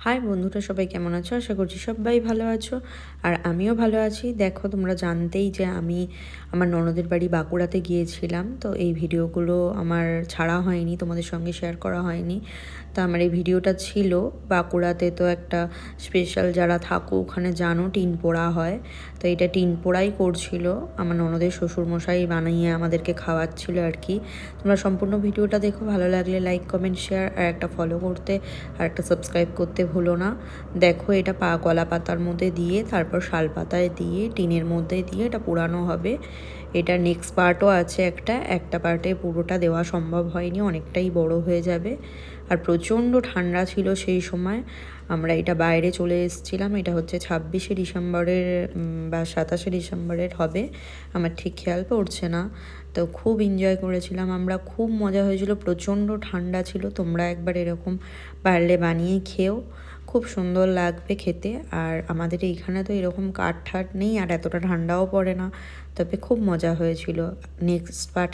High বন্ধুরা, সবাই কেমন আছো? আশা করছি সবাই ভালো আছো আর আমিও ভালো আছি। দেখো, তোমরা জানতেই যে আমি আমার ননদের বাড়ি বাঁকুড়াতে গিয়েছিলাম। তো এই ভিডিওগুলো আমার ছাড়া হয়নি, তোমাদের সঙ্গে শেয়ার করা হয়নি। তো আমার এই ভিডিওটা ছিল বাঁকুড়াতে, তো একটা স্পেশাল যারা থাকো ওখানে জানো টিন পোড়া হয়। তো এটা টিন পোড়াই করছিল আমার ননদের শ্বশুরমশাই, বানিয়ে আমাদেরকে খাওয়াচ্ছিল আর কি। তোমরা সম্পূর্ণ ভিডিওটা দেখো, ভালো লাগলে লাইক কমেন্ট শেয়ার আর একটা ফলো করতে আর একটা সাবস্ক্রাইব করতে ভুলো না। দেখো, এটা কলা পাতার মধ্যে দিয়ে, তারপর শাল পাতায় দিয়ে, টিনের মধ্যে দিয়ে এটা পোড়ানো হবে। এটা নেক্সট পার্টও আছে, একটা পার্টে পুরোটা দেওয়া সম্ভব হয়নি, অনেকটাই বড় হয়ে যাবে। আর প্রচণ্ড ঠান্ডা ছিল সেই সময়, আমরা এটা বাইরে চলে এসেছিলাম। এটা হচ্ছে 26শে ডিসেম্বরের বা 27শে ডিসেম্বরের হবে, আমার ঠিক খেয়াল পড়ছে না। তো খুব এনজয় করেছিলাম আমরা, খুব মজা হয়েছিল, প্রচণ্ড ঠান্ডা ছিল। তোমরা একবার এরকম পারলে বানিয়ে খেও, খুব সুন্দর লাগবে খেতে। আর আমাদের এইখানে তো এরকম কাঠ ঠাট নেই আর এতটা ঠান্ডাও পড়ে না, তবে খুব মজা হয়েছিল। Next part